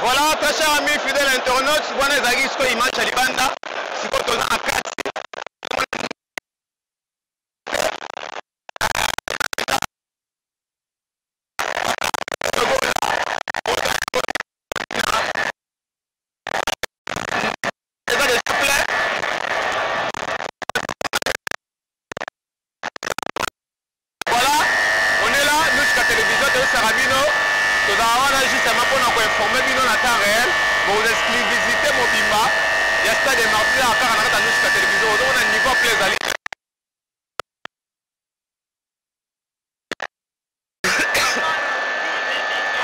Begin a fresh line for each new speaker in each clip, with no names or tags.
Voilà, très chers amis fidèles internautes, voilà les amis qui image à Libanda, c'est quand on a un 4.
Informer bino na temps réel, vous visitez Mobimba, il y a stade de Marseille à faire en nous sur la télévision, on a un niveau plaisir.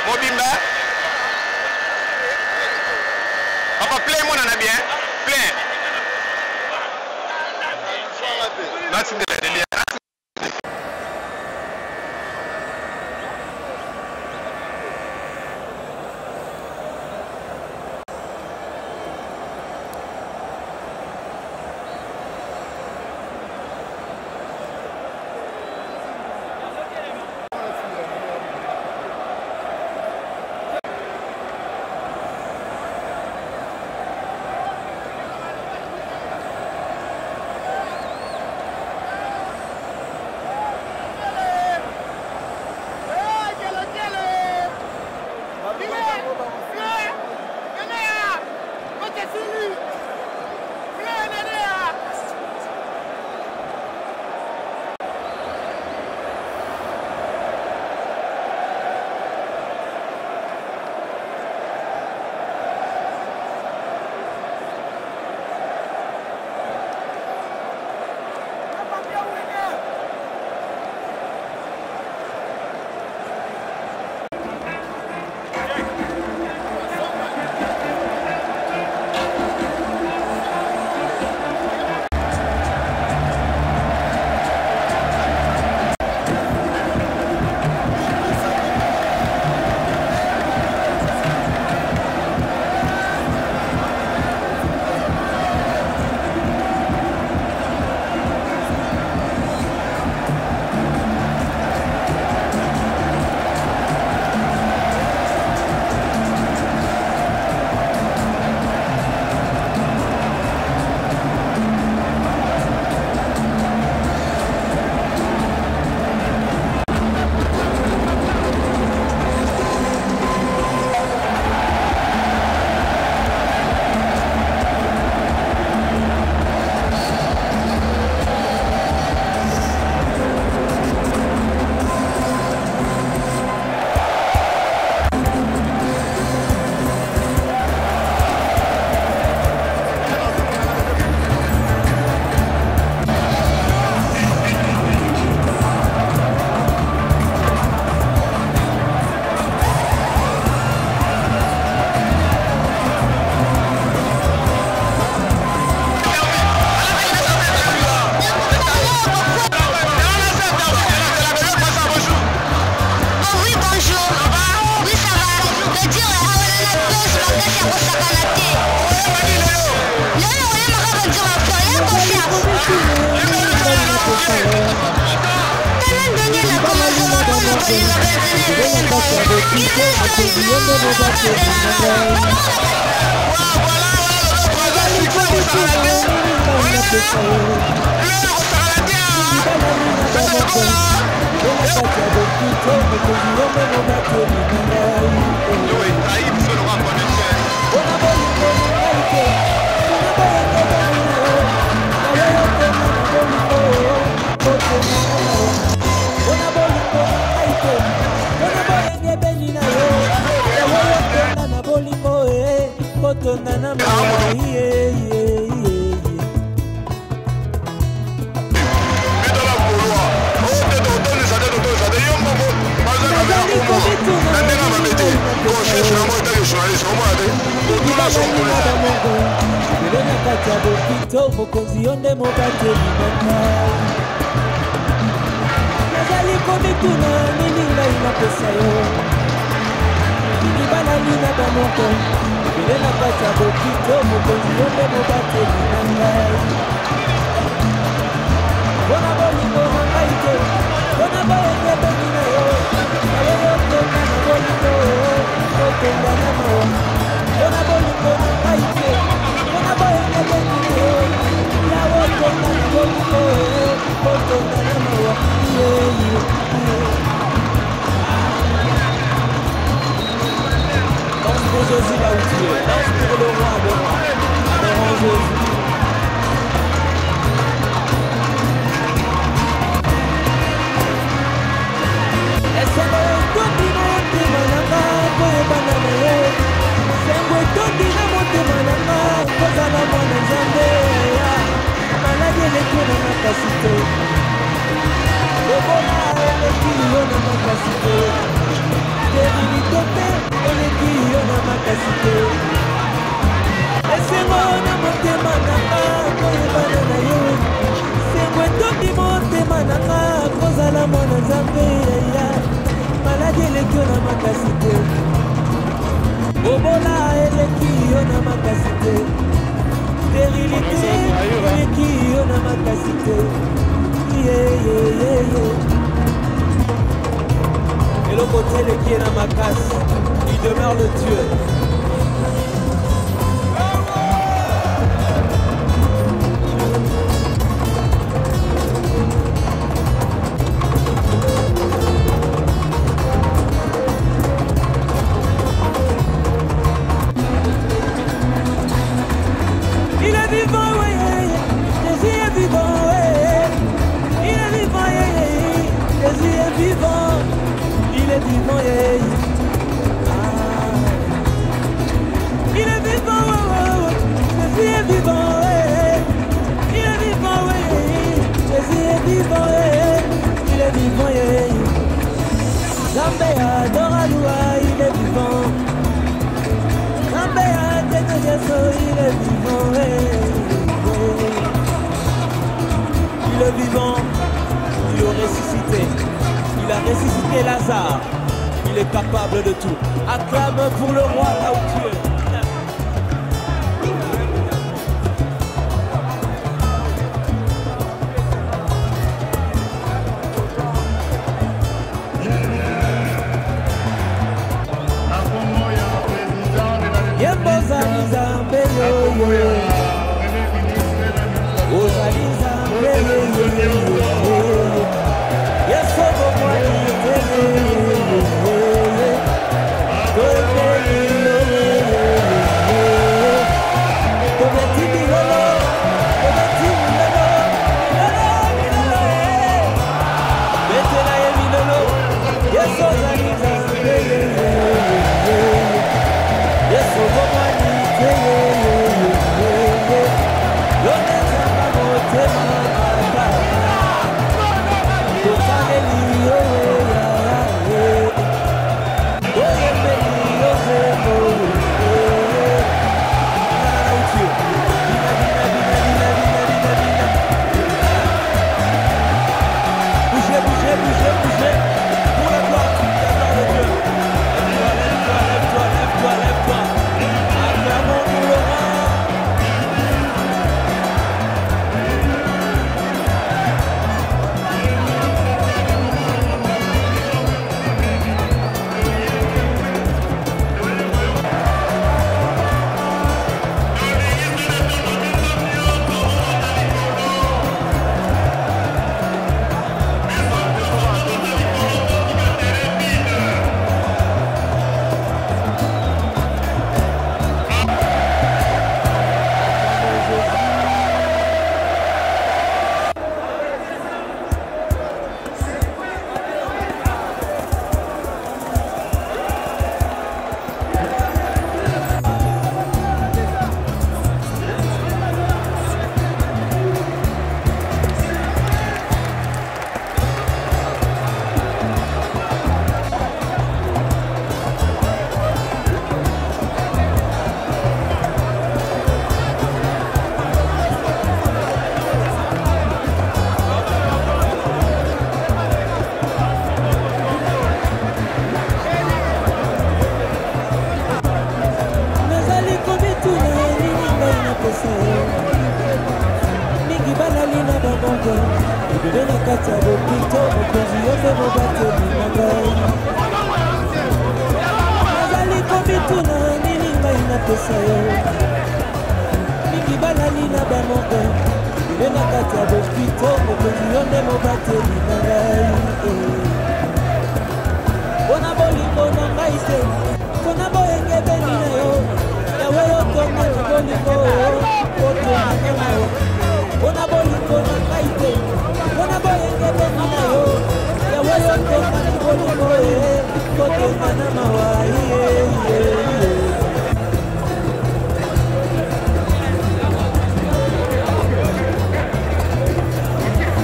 Mobimba, papa plein mon en a bien, plein. Merci de l'aider.
Thank you. Vas-y là où tu es, danse pour le roi de roi, mon roi Jésus. Obola eleki ona makasite Sterilité eleki ona makasite Et le côté eleki ona makasi il demeure le Dieu. Lazare, il est capable de tout. Acclame pour le roi là où tu es. Ona bolingo na ngai te, kona boyenge beni na yo. bolingo kotonga mpona bolingo na ngai te mpona boyengebeni na yo yawe yotonga na bolingo kotonga na mawa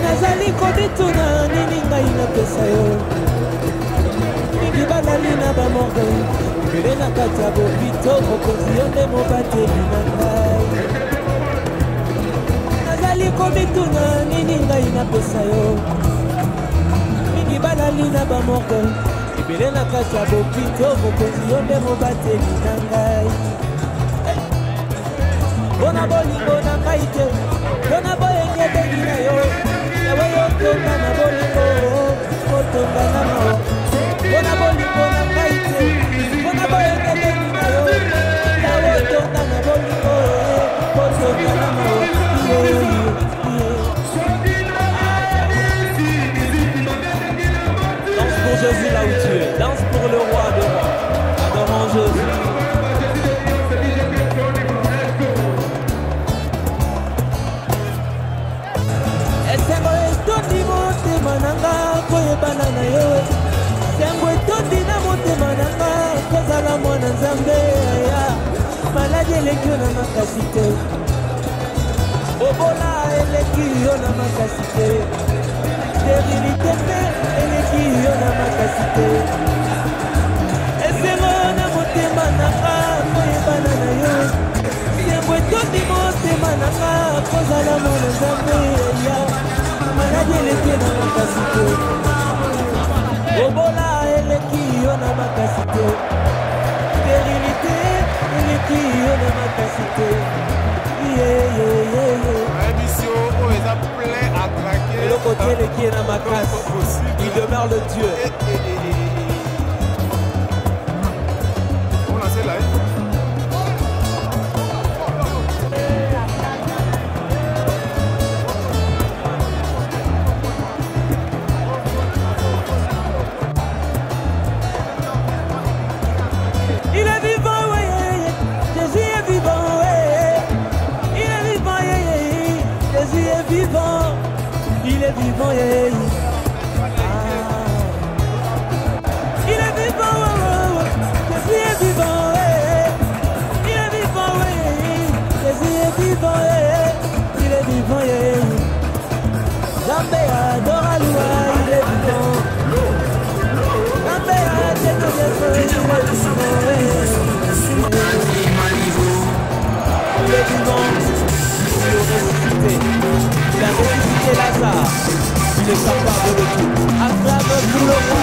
nazali kobituna nini ngai napesa yo mingi balali na bamorge ebele na kati ya bopito mokonzi yo nde mobateli na ngai nazali kobituna nini ngai napesa yo mingi balali na bamorge ebele na kati ya bopito mokonzi yo nde mobateli na ngai mpona bolingo na ngai te mpona boyengebeli na yo yawe yotonga na bolingo kotonga na mawa mpona bolingo na ngai te mpona boyengebeli na yo yawe yotonga na bolingo kotonga na mawa danse pour Jésus là où tu es, danse pour le roi des rois, adorons Jésus. Esengo etondi motema nanga koyebana na yo esengo etondi na motema nanga kozala mwana nzambe ya maladi eleki yo na makasi te bobola eleki yo na makasi te sterilité mpe eleki yo na makasi te esengo na motema nanga koyebana na yo esengo etondi motema nanga kozala mwana nzambe ya maladi eleki na makasi te bobola eleki yo na makasi te sterilité eleki yo na makasi te le côté qui est dans ma classe, il demeure le Dieu.
On a celle-là.
Il est vivant, oui, Jésus est vivant, oui. Il est vivant, Jésus est vivant. Il est vivant, yeah. Il est vivant, Jésus est vivant, il est vivant, Jésus est vivant, il est vivant, Zambé adore Aloua, il est vivant. Zambé adore il est vivant, il est vivant, il a ressuscité Lazare, il est capable de tout. Acclame pour le roi.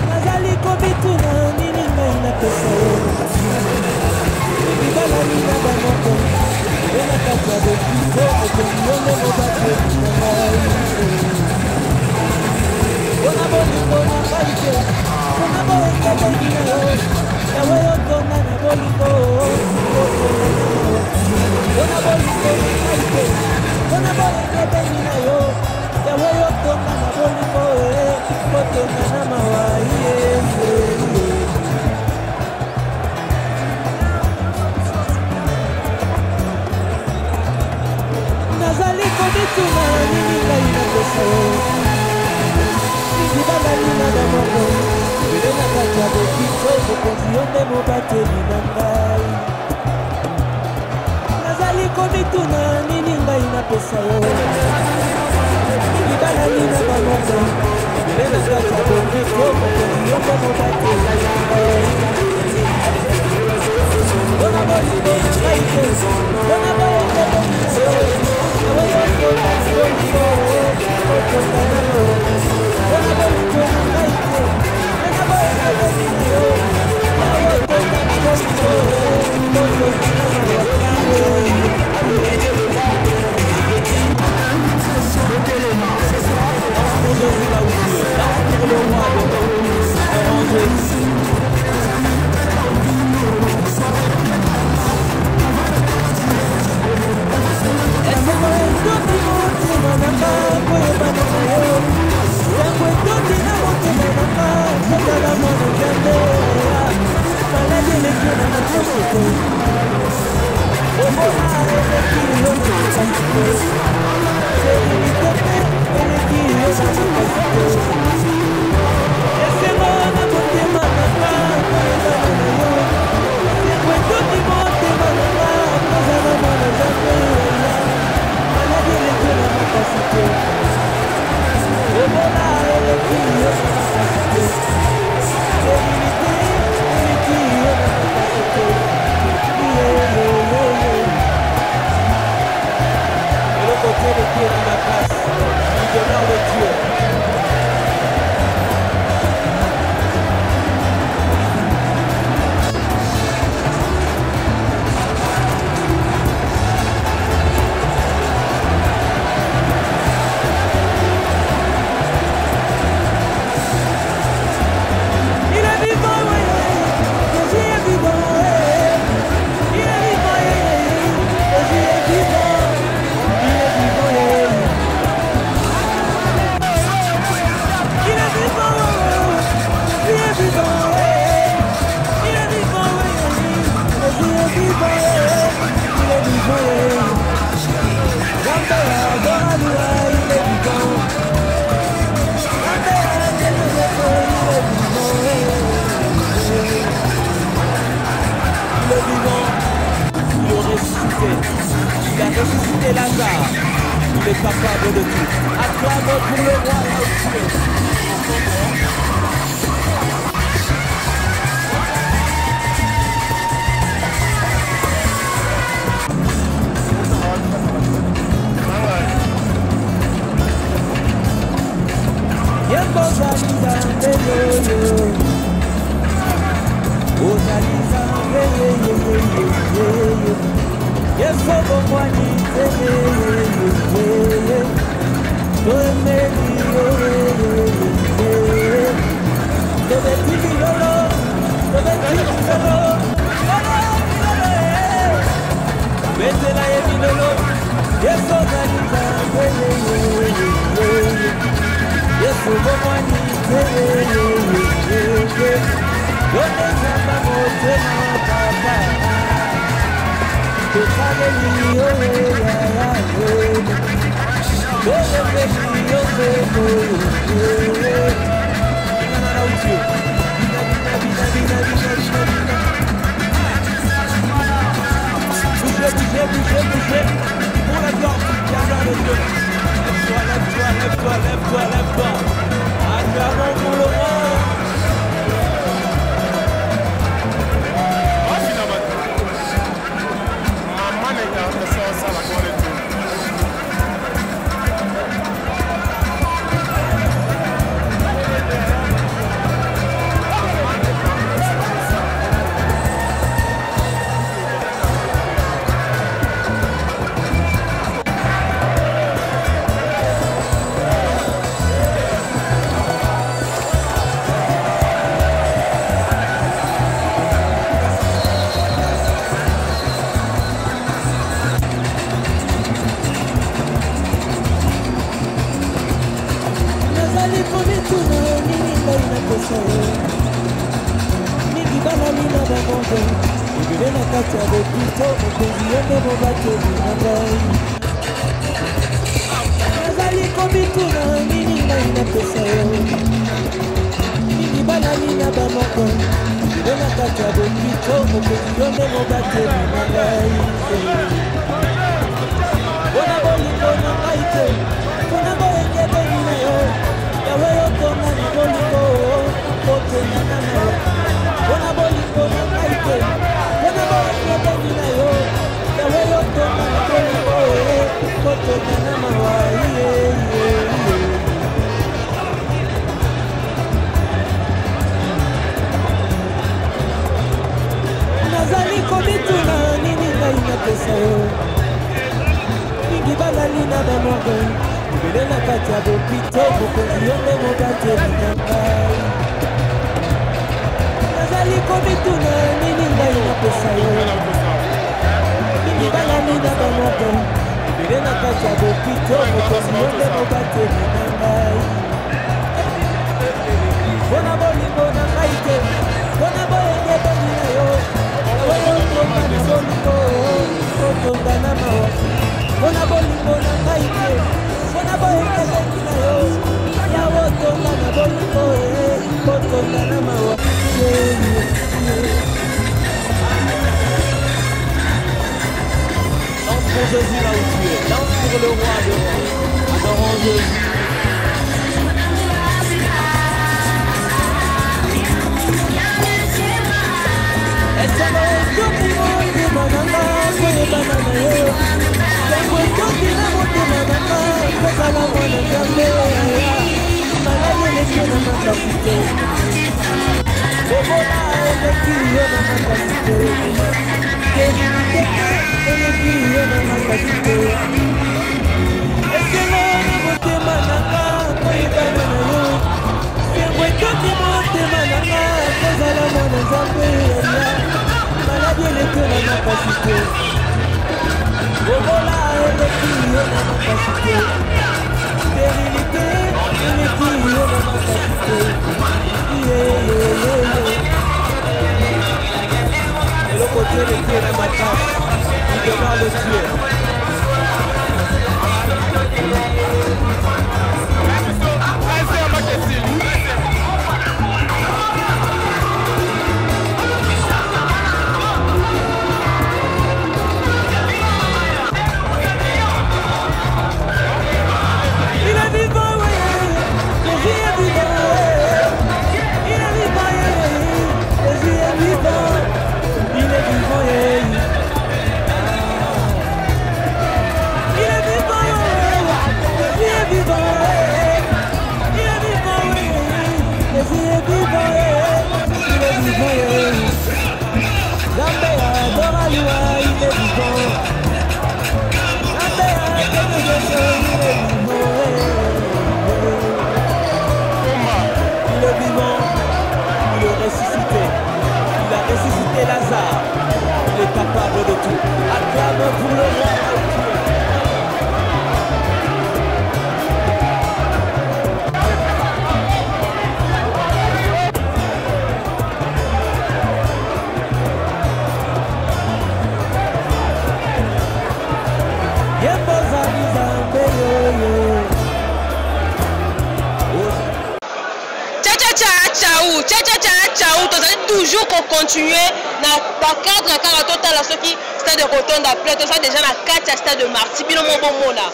Nazali kobituna nini ngai napesa yo libala nina bamoko ena kati ya bokito okondionde mobateli na ngai mpona bolingo na ngai te mpona boyengebeli na yo yawe yotonga na bolingo mpona bolingo na ngai te mpona boyengebeli na yo yawe yotonga na bolingo kotonga na mawai nazali kobituna nini ngai napesa yo libala na bamoko ele na kati ya bokito mokonzi yo nde mobateli na ngai nazali kobituna nini ngai napesa yo libala na bamoko ele na kati ya bokito mokonzi yo nde mobateli na ngai mpona bolingo na ngai te mpona boyengebeli Lève-toi. Acclamons pour le roi.
Maman est dans le sens à la
monde ebele na kati ya lopito mokonzi yo nde mobateli na ngai nazali komituna nini ngai napesa yo mingi balali na bamoko ebele na kati ya lopito mokonzi yo nde mobateli na ngai mpona bolingo na ngai te mpona boyengebeli na yo yawe yotonga na bolingo kotengana na yo mpona bolingo na ngai te mpona boyengebeli na yo yawe yotonga na bolingo kotengana mawa nazali komituna nini ngai napesa yo mingi balali na bamoko ebele na kati ya bopito mokonzi yo nde mobateli na ngai nazali komituna nini ngai napesa yo mingi balali na bamoko ebele na kati ya bopito mokonzi yo nde mobateli na ngai mpona bolingo na ngai te mpona boyengebeli na yo oyo otonga na bolingo otonga na mawa mpona bolingo na ngai te mpona boyengebeli na yo yawo otonga na bolingo otonga na mawa danse pour Jésus là où tu es, danse pour le roi de roi, adorons Jésus. Le côté de Dieu dans ma tâche, il demande le Dieu. Lazare, il est capable de tout. Acclame pour le roi.
Toujours qu'on continue na cadre car total à ceux qui stade de Rotonde à plein ça déjà la 4 stade de Marty bino mo bomona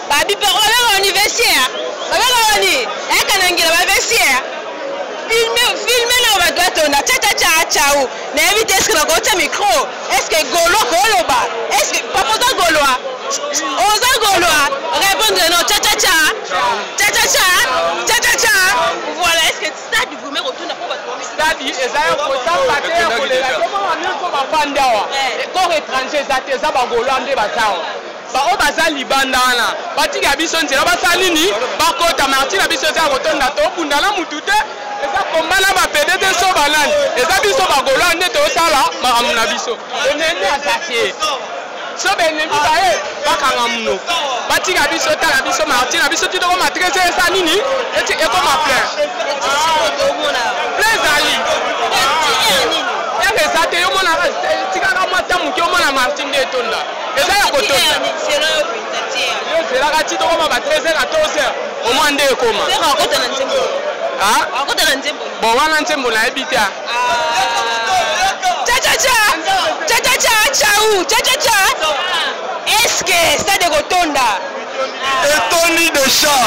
ba bi per on universitaire ba ba ni e kanangila ba vestiaire filmer na ba gato na ciao na éviter ce que la gote micro est-ce que golo ba est-ce que papa da goloa oza goloa répondre non ciao voilà est-ce que stade vous me retourne pour votre
stade ezaya kotamba te kolela comment on ko bafanda wa ko étranger za ba golande batawa ba o baza libanda wana batika biso nzela basali nini bakota marti na biso za kotonda to bundala mutute eza kombala ba pedete so balani eza biso ba golande to sala makamuna na biso enene asatie so benemi bae bakanga muno batika biso tala biso marti na biso tito ko matrese esa nini eti eko ma plein plaisali miracle eza te yo mona tikaka mwa ta moke omona Martin nde etonda eza ya kotonda yo zelaka ti tokoma ba 13h à 14h omwa nde ekoma bon wana nzembo nayebi te
est-ce que stade kotonda
Etoni de chat.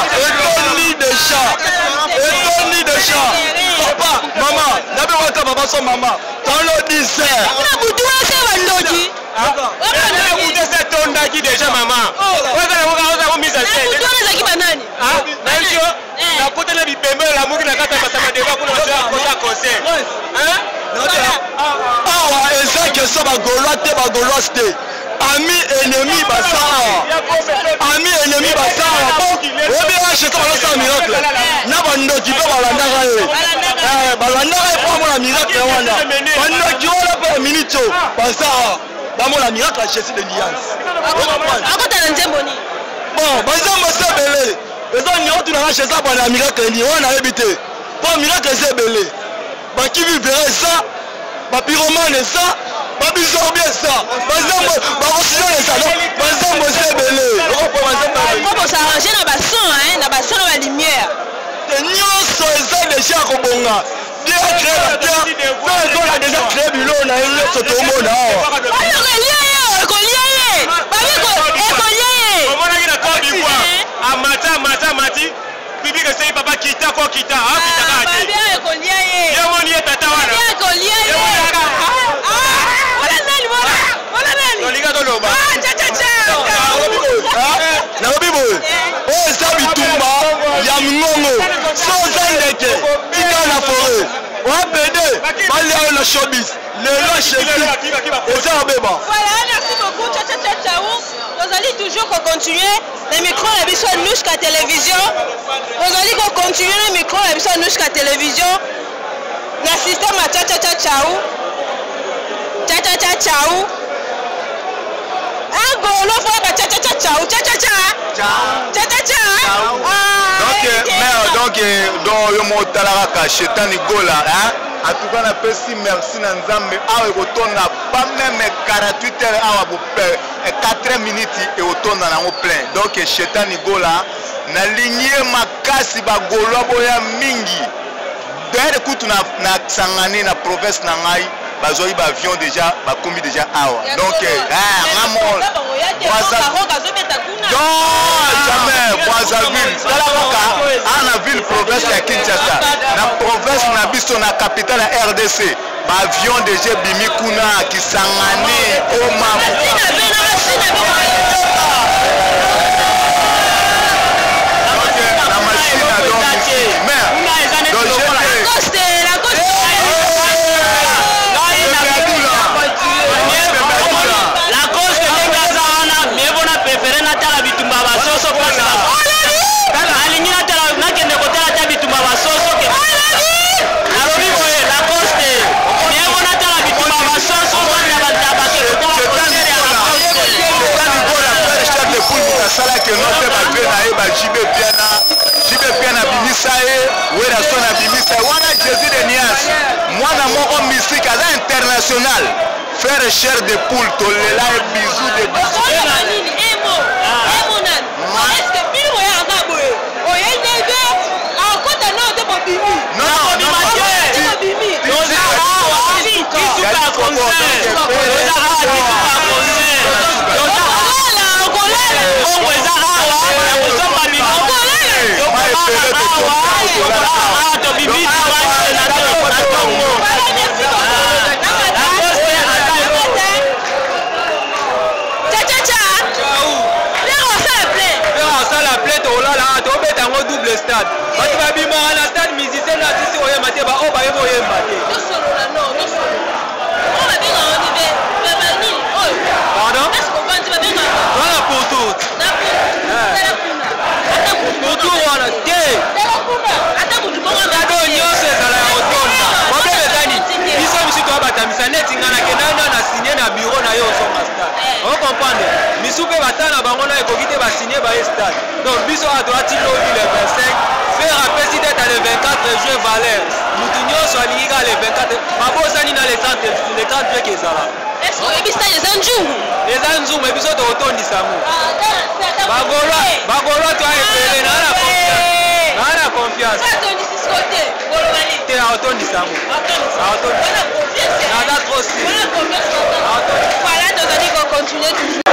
Papa, maman, n'avez pas papa son maman. Dans le dessert.
On a boutou c'est bandoki.
On a boutou c'est tonda qui déjà maman. On a mis à scène.
Boutou les qui banani.
Ah, Nanjo, la pote na bipembe la muki na kata basama deba kuna za conseil. Hein?
Ah, eza que ça va gaulois te. Ami ennemi basara. Ami ennemi basara. Bon, on bien chez toi ça miracle. Na bando qui peut balandaka ye. Balandaka pour moi miracle wana. Bando qui wala pa minute basara. Ba mo la miracle chez de l'Alliance.
Akota na nzemboni.
Bon, bazamba c'est belé. Eza nyo tu na chez ça ba la miracle ni wana ebité. Bon miracle c'est belé. Ba qui vivrait ça. Ba pyromane ça. Babizorbier ça. Bazambo, barosilé ça. Bazambo c'est belé.
Comment s'arranger na bason hein, na bason na lumière.
Nyonso eza déjà kobonga. Dieu a créé la terre. Dieu a déjà créé bilo na yo soto mona.
Alors relié. Babi ko relié.
Omona ki na Côte d'Ivoire. Mati. Bibi que c'est papa kita ko kita. Ah kita ka ati.
Babi ko lié.
Yo moni eta tawana.
Babi ko lié.
Oh, ça bitumba, yamngongo, sans indéqué, il y a la forêt. Ouais, pédé, balé la showbiz, le lâche et ça béba.
Voilà, merci beaucoup, ciao. Vous allez toujours continuer, les micros, la vision nous qu'à télévision. Vous allez continuer les micros, la vision nous qu'à télévision. Le système à ciao. Un golo faut ba ciao.
Donc dans le mot talaraka chetani gola hein en tout cas na pesi merci na nzambe awe kotonda pas même 48 heures awa bo 4 minutes et otonda na ngo plein donc chetani gola na ligne makasi ba golo boya mingi d'ailleurs kutu na sangani na province na ngai bazoi ba avion déjà ba combi déjà awa donc ramon jamais Brazzaville la ville province ya Kinshasa na province na biso na capitale ya RDC ba avion déjà bimi kuna Kisangani Oma la machine que notre bague na jibe piana bimisae wera sona bimisae wana Jésus de Nias mwana moko mystique à l'international faire chair de poule tolela et bisous de double stade. Parce que bima na stade musicien na tisi oye mate ba o ba yebo oye mate.
Non solo là non. On va bien en arriver. Pardon? Est-ce qu'on va dire bien
voilà pour tout. Pour tout voilà.
Attends pour tout bon.
Attends nyose sala ya otonda. Wabe betani. Biso misitu abatamisa neti ngana kenana na signer na bureau na yo so stade. On comprend. Misupe batana bango na ekokite ba signer ba stade. Donc biso a droit il le 25 faire appel si
fête le 24 juin Valère. Mutu nyonso alingi ka le 24. Mabosani na le 30 juin kezala.
Est-ce que ebisa eza nzungu?
Eza nzungu mais biso tokotondisa ngo. Bagolo to ayepele na confiance. Te atondisa ngo. Nada trop si.
Voilà, nous allons continuer toujours.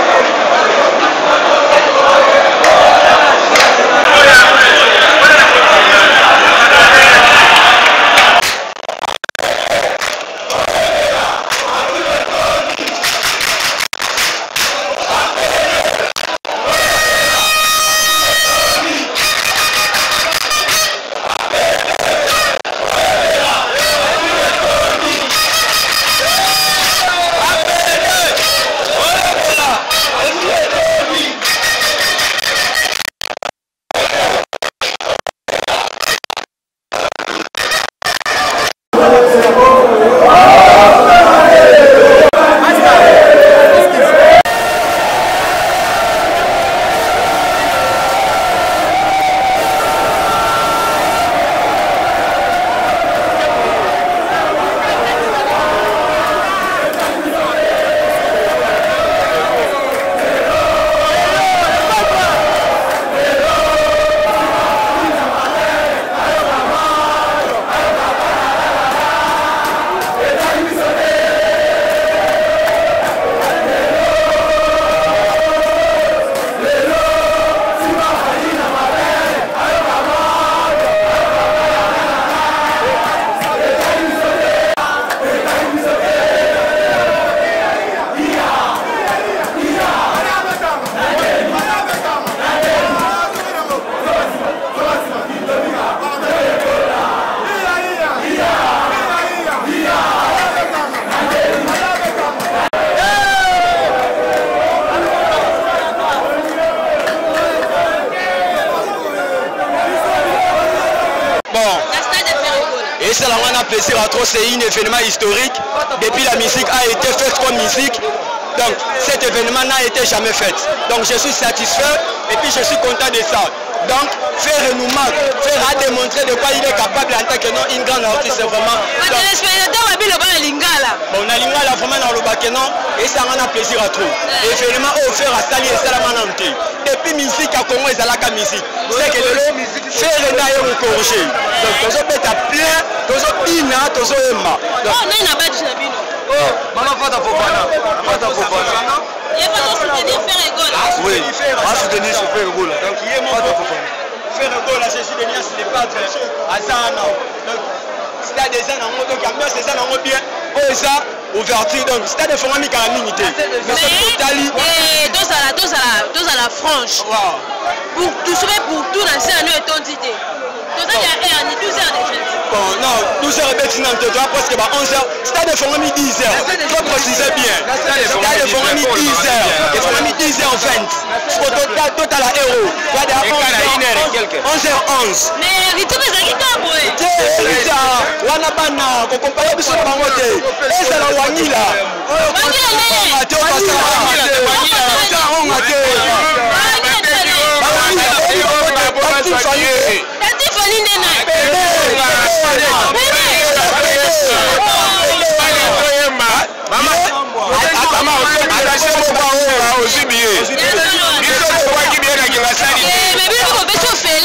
Et c'est là où on a plaisir à trop, c'est un événement historique. Depuis la musique a été faite comme musique. Donc cet événement n'a été jamais fait. Donc je suis satisfait et puis je suis content de ça. Donc faire nous marque, faire à démontrer de quoi il est capable en tant que non, une grande artiste, c'est vraiment.
Donc,
on a lingala vraiment dans le bakenon et ça en a plaisir à trop. Événement offert à Sali et Salamananté. Depuis musique à Congo et Zalaka musique. C'est que le faire le naïe au corrigé. Donc tous peut être plein, tous ina, tous emma.
Oh, on a une badge na bino.
Oh, maman pas ta fofana. Pas ta fofana.
Il y a pas de soutenir faire école.
Oui, à soutenir sur faire école. Donc il y a pas ta fofana. Faire école à ceci de nias les pâtres à Zana. Donc c'est des gens en mode donc ambiance c'est ça en mode bien. Oh ça ouverture donc c'est des familles qui ont unité. Mais c'est totali.
Et tous à la franche. Pour tout sauver pour tout dans ces années ton idée. Tout ça il y a 12 heures déjà.
Bon non, 12 heures et sinon tu dois presque 11 heures. C'est des familles 10 heures. Faut préciser bien. C'est des familles 10 heures. Des familles 10 heures 20. Total à héros. Tu as des 11h11.
Mais il te met ça qui t'a boué.
Wana bana ko compare biso na bango te. Eza la wangila.
Wangila ne.
Ate o pasa wangila. Ta honga te.
Tati fani nena.
Mama, attention au aussi bien. Il faut voir qui vient avec la salle.
Mais bien qu'on peut se faire.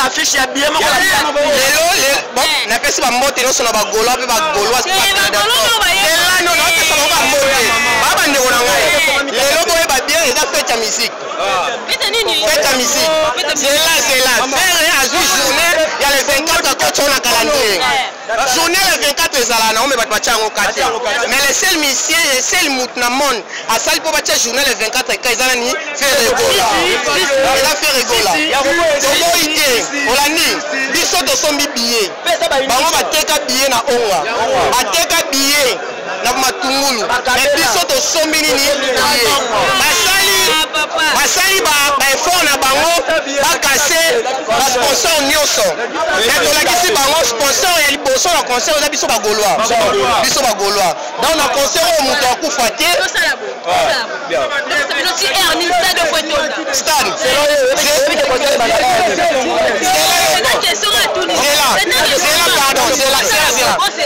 affiche ya bien moko lelo bon na pesi ba mbote no sona ba golo pe ba golo as pas non non pesa ba mbote ba bande ko na ngai lelo ko ba bien eza fête ya musique fête ya musique c'est là faire à journée il y a les 24 coach on a calendrier journée le 24 ezala na ombe ba chango kati mais les seuls musiciens et seuls mutna monde à salle po ba journée le 24 ka ezala ni faire rigola eza faire rigola donc ite olani biso to sombi billet bango bateka billet na onga ateka billet na matungulu mais biso to sombi nini billet basali ba effort na bango bakase ba sponsor nyonso mais tolakisi bango sponsor ya liboso ba concert oza biso ba Gaulois. Biso ba Gaulois. Donc na concert o muto akufa te. Stade.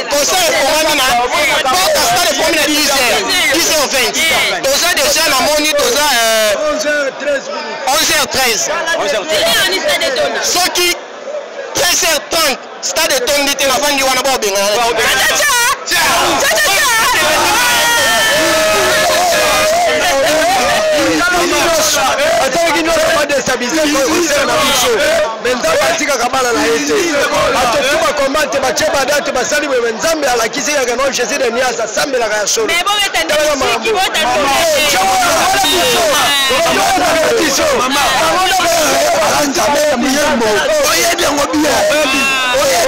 Concert pour moi na porte stade pour moi 10h20. Doza déjà na moni doza 11h13. Soki 13h30 stade de Tondi te na fandi wana ba benga.
Ataki no pas déstabiliser le concert na biso. Maintenant batika kabala na ete. Atokuba komante ba cheba date ba sali we nzambe ala kisi ya no Jésus de Niasa sambe la ya solo.
Mais bon mettre musique bota
Mama. Nzambe miyembo. Oye bien ngobia. Oye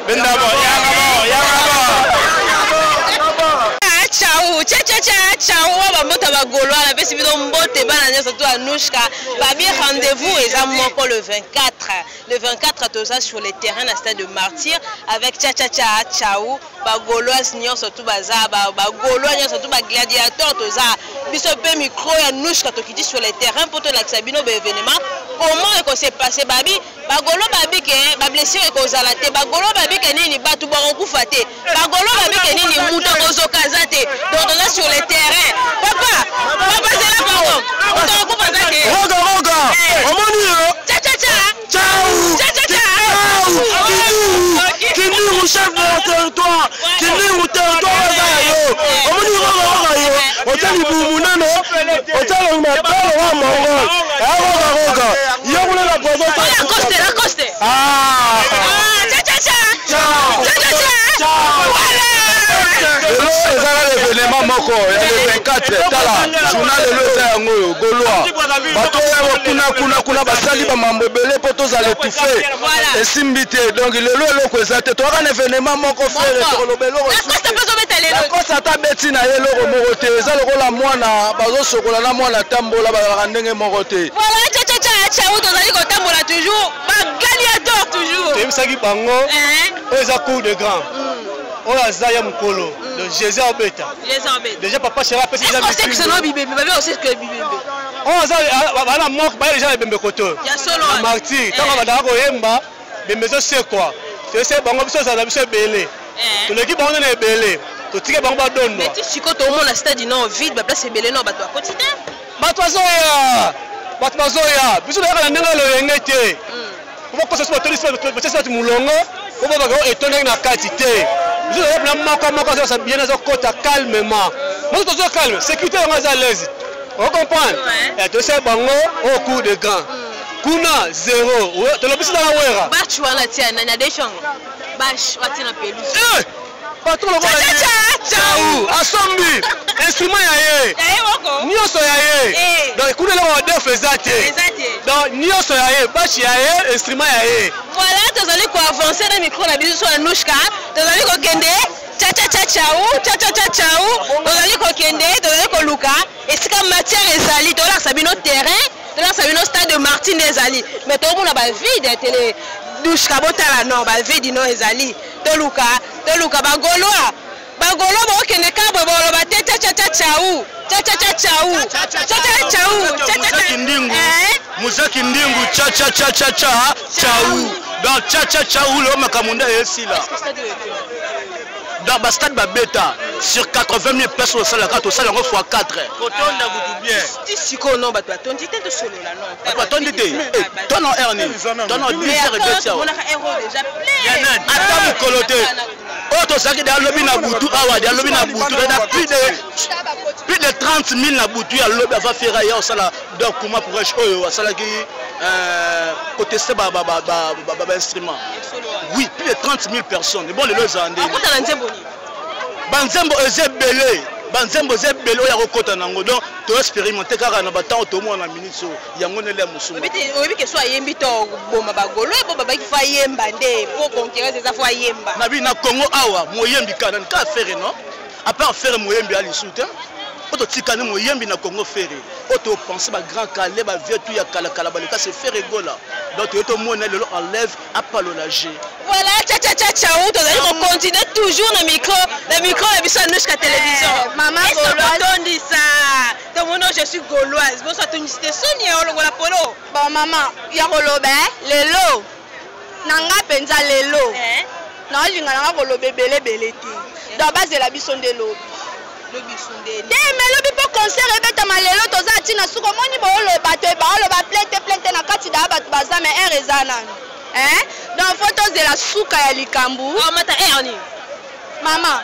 Ben d'abord.
ciao bamota bagolwa na pesi bino mbote bana nyonso to anushka babi rendez-vous eza moko le 24 toza sur le terrain na stade de Martyr avec ciao bagolwa nyonso to baza bagolwa nyonso to bagladiateur toza biso pe micro ya nushka tokiti sur le terrain pour to lakisa bino ba événement comment que s'est passé babi bagolwa babi ke ba blessure ko zala te bagolwa babi ke nini batu ba kokufa te bagolwa babi ke nini muto kozokaza te donc on est sur le terrain papa c'est là pardon muto kokufa te
roga omoni yo ciao Kindiru chef de territoire Kindiru territoire yo omoni roga yo otali bumunano otali mabalo wa mongo roga yo kuna la présence
la coste
l'événement moko ya le 24 tala journal le yango Gaulois bato kuna basali ba mambo belé po tozala étouffé esimbi te donc lelo eloko ezate to ka événement moko frère to lobelo la kosa ta beti na ye loko moko te eza lokola mwana bazo sokola na mwana tambola ba ndenge moko te
voilà ciao tozali kotambola toujours ba gladiateur toujours
tebisaki bango eza cour de grand on a Zaya Mukolo, le Jésus Obeta. Déjà papa chéra pèse déjà.
On sait que c'est non bibé, mais on sait que bibé.
On a manque ba déjà les bembe koto.
Ya solo.
Martyr, quand on va dans Koyemba, bembe c'est quoi? C'est bango biso za biso belé. To l'équipe bango na belé. To tike bango ba donno.
Mais si ko to mona stade non vide, ba place belé non ba to quotidien.
Ba to zoya. Ba to zoya. Biso na ndanga lo yengete. Pour que ce soit touriste, peut-être ça mulongo. Pour que ba étonner na quantité. Nous avons bien calmement. Nous sommes calmes. Sécurité est à l'aise. On comprend. Et tout ça, au coup de gants. Kuna zéro. Tu l'as vu dans la ouera.
Bach, on a tiens, on a des champs. Bach, on tient la pelouse.
Patron, ciao. Assemblée. Instrument yaye. Nyoso yaye. Donc kuna la odeur faisate. Donc nyoso yaye, bach yaye, instrument yaye.
Voilà, tu allez quoi avancer dans le micro la bisou sur la nouchka. Tu allez quoi kende. Ciao. Tu allez quoi kende, tu allez quoi luka. Et c'est comme matière ezali, tu allez sabino terrain, tu allez sabino stade de Martin ezali. Mais tout le monde a ba vide télé. Douchka botala non, ba vide non ezali. To luka bagolwa ba okende kabo bolo ba ciao.
Muzaki ndingu ciao. Donc ciao le makamunda yesila. Dans le stade Babeta, sur 80 000 personnes au salon, au salon x 4.
Kotonda vous bien.
Si qu'on n'a pas ton dit de solo là non.
Pas ton dit. Ton nom Ernie. Ton nom 10 heures de ça.
On a un héros déjà plein.
Attends coloté. Autre ça qui dans lobby na Boutou, ah dans lobby na Boutou, il y a plus de 30 000 na Boutou, à lobby va faire ailleurs ça là. Donc comment pourrais je ça là qui côté c'est instrument. Oui, plus de 30 000 personnes. Bon les lois andé. Banzembo ezebele. Banzembo ezebele oya kokota nango donc to expérimenter kaka na batango to mona minute so yango ne le musumu.
Obi ke so ayembi to boma bagolo bo baba ki fa yemba nde pour conquérir ça fa yemba.
Na bi na Congo awa moyembi kana ka faire non? À part faire moyembi ali soute. Oto tikane moyembi na Congo faire. Oto penser ba grand calais ba vieux tout ya kala kala ba le cas c'est faire gola. Donc to mona le enlève à palolager.
Voilà, ciao, tu vas continuer toujours le micro la biso nushka télévision. Maman Gauloise dit ça. Ton nom je suis Gauloise. Bon ça tu cité Sonia on la polo.
Bon maman, ya kolobe lelo. Nanga penza lelo. Na linga nanga kolobe belé ti. Da base la biso ndelo. Mais le bipo concert ebeta malelo toza tina suko moni bo lo bato ba lo ba plainte na kati da bato baza mais erezana. Dans photos de la souka ya likambu.
Oh mata erni.
Mama,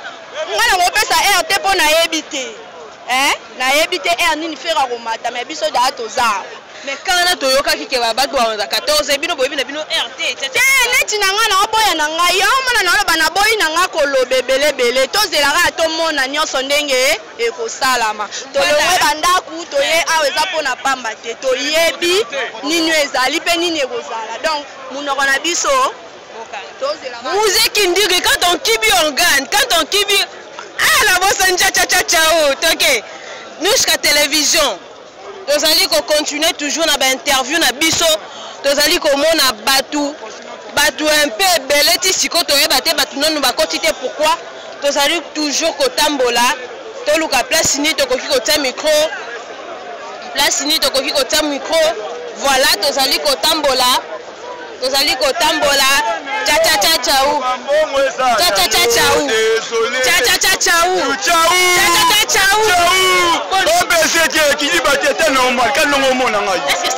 ngana kopesa RT po na yebite. Na yebite erni ni fera ko mata mais biso da toza.
Mais quand on a toyoka ki ke ba bato ba 14 bino boyebi na bino RT.
Neti na ngana oboya na ngai yo mona na loba na boyi na nga kolobe belé tozela ka to mona nyonso ndenge ekosalama. Tolowe bandaku toye awe za pona pamba te toyebi nini ezali pe nini ekozala. Donc munoko na biso
Musique indire quand on kibi on gagne, quand on kibi ah la bosse ciao. Ok. Nous jusqu'à télévision. Nous allons continuer toujours na ba interview na biso. Nous allons komona batu un peu beleti sikoto yeba te batu non ba kotite pourquoi. Nous allons toujours kotambola. To luka place ni to koki kotia micro. Place ni to koki kotia micro. Voilà, nous allons kotambola. Nous allons kotambola. Ciao. Est-ce que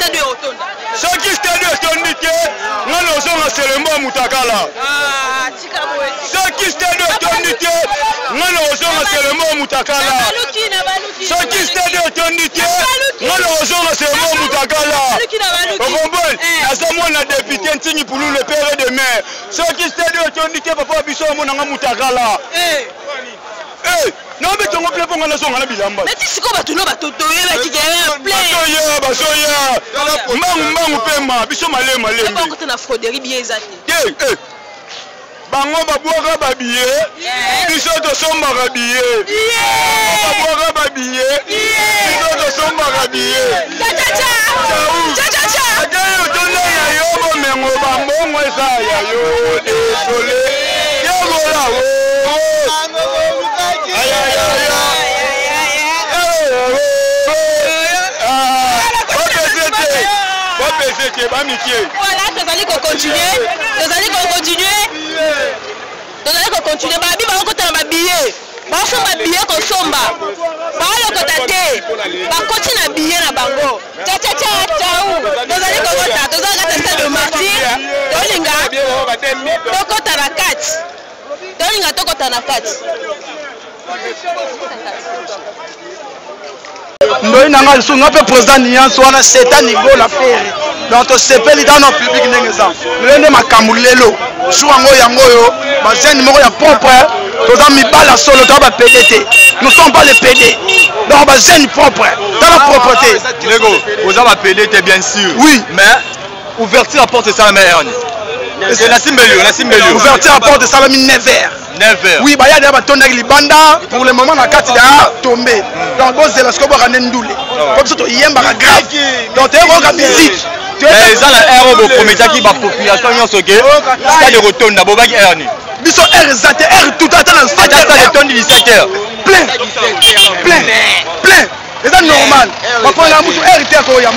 c'est de retourner?
Ce qui se dit, nous sommes seulement Moutakala. Ce qui se dit, nous sommes seulement Moutakala. Ce qui se dit, nous sommes seulement Moutakala. Vous comprenez? Nous sommes députés pour nous le père de mer. Ce qui se dit, papa Bissot, mon ami Moutakala. Non, mais tu m'as appelé pour nga naso ngana bilamba.
Mais tu sais quoi tu n'as pas tout qui gagne plein.
Basoya. Mangu pema, biso malé.
Pas côté na frauderie bien exact.
Bango babwaka babiye. Biso to somba babiye. Babwaka babiye. Biso to somba babiye. Cha. Agayo to na yo bo mengo bambongo esa ya yo désolé. Yagola wo.
Voilà, nous allons continuer. Babi va côté na billet. Ba somba billet ko somba. Ba le côté te. Ba continue na billet na bango. Ciao. Nous allons tester de martyr. Tolinga. Tokota na 4. Tolinga tokota na 4.
Nous n'avons pas de président Niance, on a 7 ans niveau la faire. Donc c'est pas dans notre public n'exemple. Nous avons ma camulelo. Sur un goyo, ma jeune numéro ya propre. Nous avons mis pas la solo, nous avons PDT. Nous sommes pas les PD. Donc ma jeune propre, dans la propreté.
Lego, vous avez PDT bien sûr.
Oui,
mais ouverture à porte ça la meilleure. C'est la simbelio.
Ouverture à porte ça la 9h. Oui, bah il y a des bâtons de Libanda. Pour le moment, la carte est tombée. Donc, bon, c'est la scope à Nendoulé. Comme ça, il y a un grave. Donc, tu as une visite.
Mais ça, la aéro, le premier qui va population, il y a un de retour dans le bac erni.
Biso R tout à l'heure.
C'est le temps de 17h.
Plein. C'est normal. On va prendre la mousse RT à Koya.